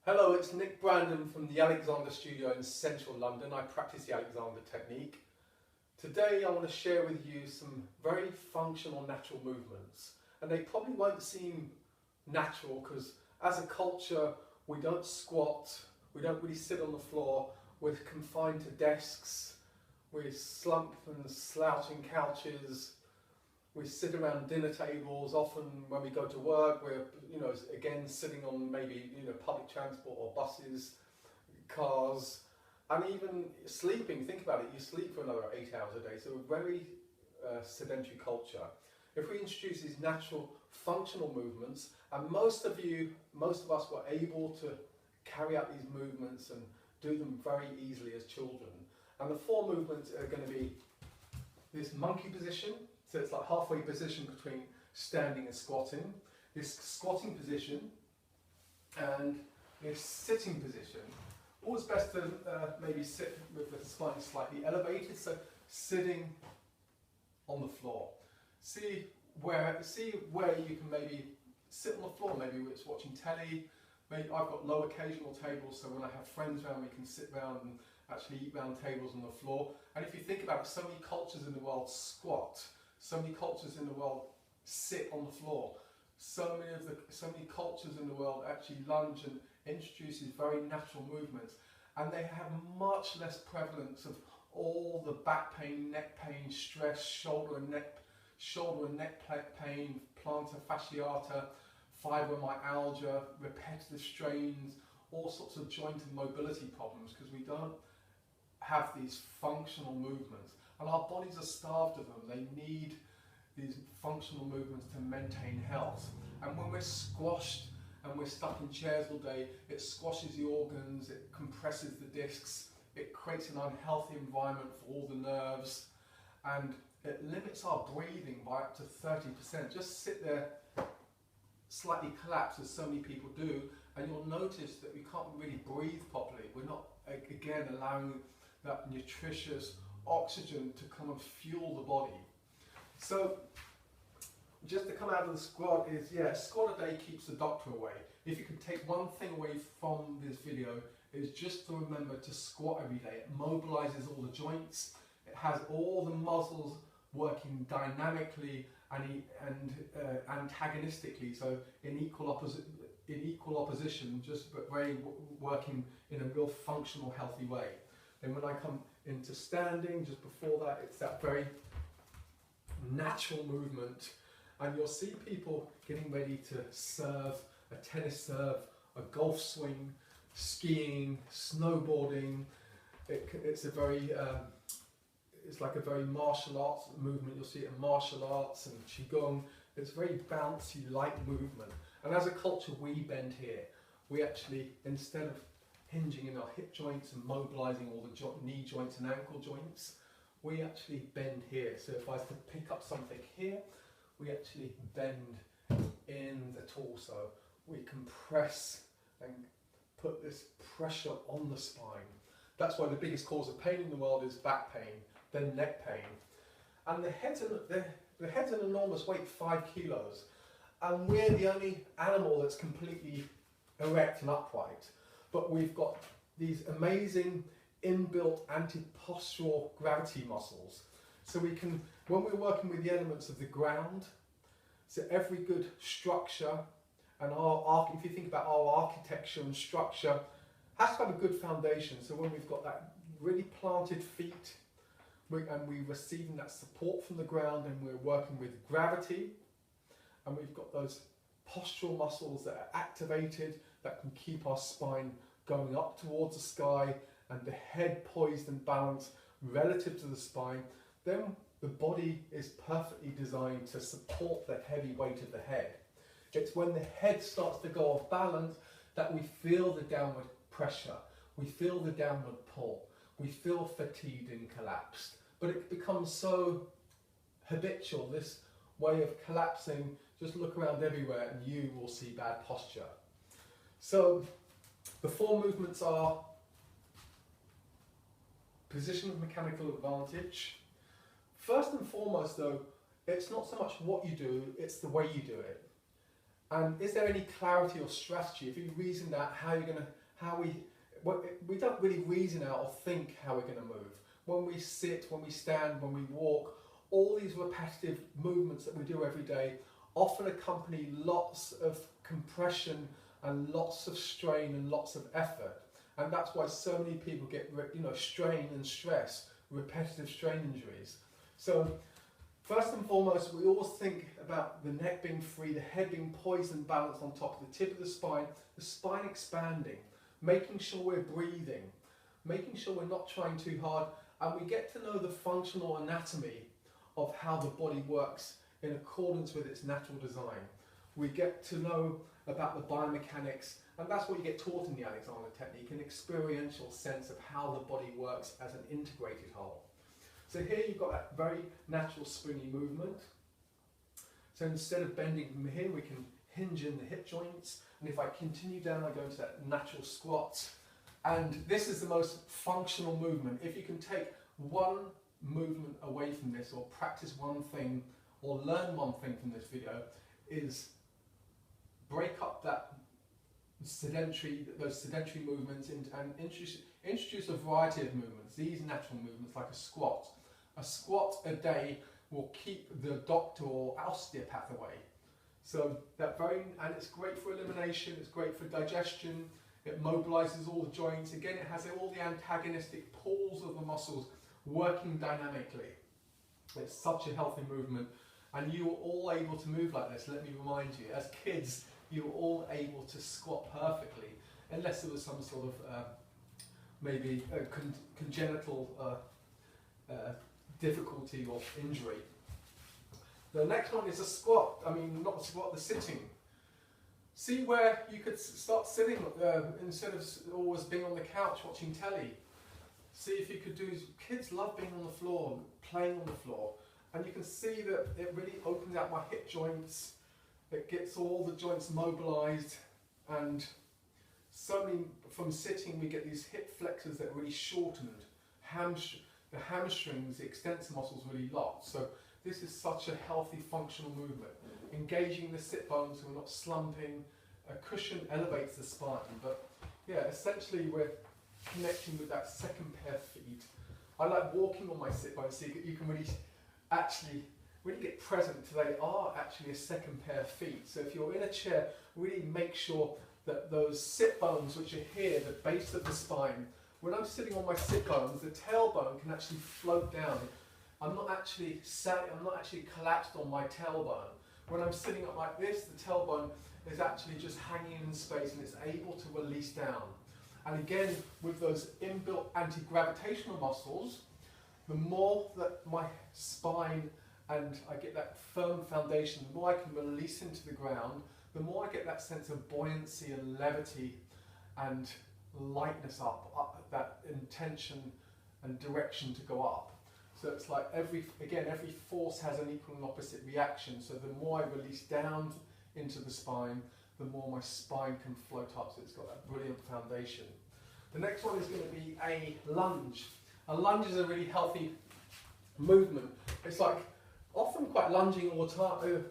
Hello, it's Nick Brandon from the Alexander Studio in central London. I practice the Alexander technique. Today I want to share with you some very functional natural movements. And they probably won't seem natural because as a culture we don't squat, we don't really sit on the floor, we're confined to desks, we slump and slouch in couches, we sit around dinner tables. Often when we go to work, we're, again sitting on maybe, public transport or buses, cars, and even sleeping. Think about it, you sleep for another 8 hours a day, so a very sedentary culture. If we introduce these natural functional movements, and most of us were able to carry out these movements and do them very easily as children. And the four movements are going to be this monkey position. So it's like halfway position between standing and squatting, this squatting position, and this sitting position. Always best to maybe sit with the spine slightly elevated, so sitting on the floor. See where you can maybe sit on the floor, maybe it's watching telly. Maybe I've got low occasional tables, so when I have friends around, we can sit round and actually eat round tables on the floor. And if you think about it, so many cultures in the world squat. So many cultures in the world sit on the floor. So many cultures in the world actually lunge and introduce these very natural movements, and they have much less prevalence of all the back pain, neck pain, stress, shoulder and neck pain, plantar fasciata, fibromyalgia, repetitive strains, all sorts of joint and mobility problems, because we don't have these functional movements. And our bodies are starved of them. They need these functional movements to maintain health. And when we're squashed and we're stuck in chairs all day, it squashes the organs, it compresses the discs, it creates an unhealthy environment for all the nerves, and it limits our breathing by up to 30%. Just sit there slightly collapsed, as so many people do, and you'll notice that we can't really breathe properly. We're not, again, allowing that nutritious oxygen to come and fuel the body. So just to come out of the squat is, squat a day keeps the doctor away. If you could take one thing away from this video, is just to remember to squat every day. It mobilizes all the joints, it has all the muscles working dynamically and antagonistically, so in equal opposition, just but very working in a real functional, healthy way. Then when I come into standing, just before that, it's that very natural movement, and you'll see people getting ready to serve a tennis serve, a golf swing, skiing, snowboarding. It's like a very martial arts movement. You'll see it in martial arts and qigong. It's a very bouncy, light movement. And as a culture, we bend here. We actually, instead of hinging in our hip joints and mobilizing all the knee joints and ankle joints, we actually bend here. So if I was to pick up something here, we actually bend in the torso. We compress and put this pressure on the spine. That's why the biggest cause of pain in the world is back pain, then neck pain. And the head's an enormous weight, 5 kilos. And we're the only animal that's completely erect and upright. But we've got these amazing inbuilt anti-postural gravity muscles. So we can, when we're working with the elements of the ground, so every good structure, and if you think about our architecture and structure, has to have a good foundation. So when we've got that really planted feet, and we're receiving that support from the ground, and we're working with gravity, and we've got those postural muscles that are activated, that can keep our spine going up towards the sky, and the head poised and balanced relative to the spine, then the body is perfectly designed to support the heavy weight of the head. It's when the head starts to go off balance that we feel the downward pressure, we feel the downward pull, we feel fatigued and collapsed. But it becomes so habitual, this way of collapsing. Just look around everywhere and you will see bad posture. So the four movements are position of mechanical advantage. First and foremost though, it's not so much what you do, it's the way you do it. And is there any clarity or strategy? If you reasoned out how you're going to, we don't really reason out or think how we're going to move. When we sit, when we stand, when we walk, all these repetitive movements that we do every day often accompany lots of compression and lots of strain and lots of effort. And that's why so many people get, strain and stress, repetitive strain injuries. So first and foremost, we always think about the neck being free, the head being poised and balanced on top of the tip of the spine expanding, making sure we're breathing, making sure we're not trying too hard, and we get to know the functional anatomy of how the body works in accordance with its natural design. We get to know about the biomechanics, and that's what you get taught in the Alexander technique, an experiential sense of how the body works as an integrated whole. So here you've got that very natural springy movement. So instead of bending from here, we can hinge in the hip joints, and if I continue down, I go into that natural squat. And this is the most functional movement. If you can take one movement away from this, or practice one thing, or learn one thing from this video, is break up those sedentary movements and introduce a variety of movements, these natural movements like a squat. A squat a day will keep the doctor or osteopath away. So and it's great for elimination, it's great for digestion, it mobilizes all the joints. Again, it has all the antagonistic pulls of the muscles working dynamically. It's such a healthy movement, and you were all able to move like this. Let me remind you, as kids, you were all able to squat perfectly, unless there was some sort of maybe a congenital difficulty or injury. The next one is a squat. I mean, not the squat, the sitting. See where you could start sitting instead of always being on the couch watching telly. See if you could do, kids love being on the floor, playing on the floor. And you can see that it really opens out my hip joints. It gets all the joints mobilized, and suddenly from sitting we get these hip flexors that are really shortened. The hamstrings, the extensor muscles really locked. So this is such a healthy functional movement. Engaging the sit bones so we're not slumping. A cushion elevates the spine, but yeah, essentially we're connecting with that second pair of feet. I like walking on my sit bones so you can really get present to they are actually a second pair of feet. So if you're in a chair, really make sure that those sit bones, which are here, the base of the spine, when I'm sitting on my sit bones, the tailbone can actually float down. I'm not actually collapsed on my tailbone. When I'm sitting up like this, the tailbone is actually just hanging in space and it's able to release down. And again, with those inbuilt anti-gravitational muscles, the more that my spine and I get that firm foundation, the more I can release into the ground, the more I get that sense of buoyancy and levity and lightness up, that intention and direction to go up. So it's like every force has an equal and opposite reaction. So the more I release down into the spine, the more my spine can float up. So it's got that brilliant foundation. The next one is going to be a lunge. A lunge is a really healthy movement. It's like often quite lunging all the time.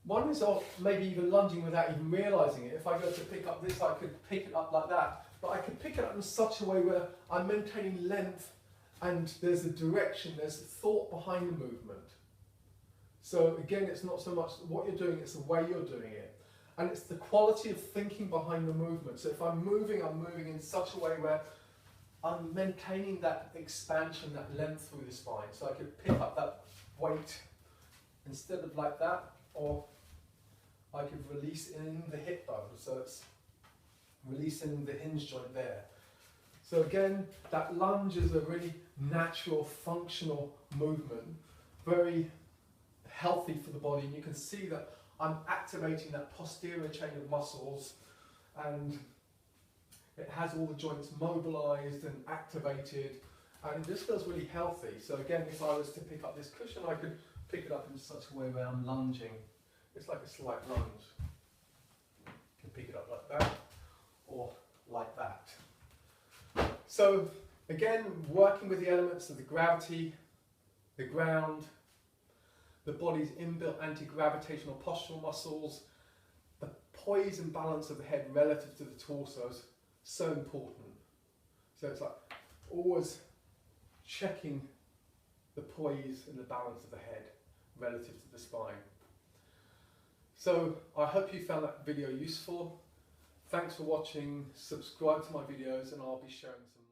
One is maybe even lunging without even realizing it. If I go to pick up this, I could pick it up like that. But I could pick it up in such a way where I'm maintaining length and there's a direction, there's thought behind the movement. So again, it's not so much what you're doing, it's the way you're doing it. And it's the quality of thinking behind the movement. So if I'm moving in such a way where I'm maintaining that expansion, that length through the spine. So I could pick up that weight instead of like that, or I could release in the hip bone. So it's releasing the hinge joint there. So again, that lunge is a really natural, functional movement, very healthy for the body. And you can see that I'm activating that posterior chain of muscles, and it has all the joints mobilized and activated, and it just feels really healthy. So again, if I was to pick up this cushion, I could pick it up in such a way where I'm lunging. It's like a slight lunge. You can pick it up like that, or like that. So again, working with the elements of the gravity, the ground, the body's inbuilt anti-gravitational postural muscles, the poise and balance of the head relative to the torso is so important. So it's like always checking the poise and the balance of the head relative to the spine. So I hope you found that video useful. Thanks for watching. Subscribe to my videos and I'll be sharing some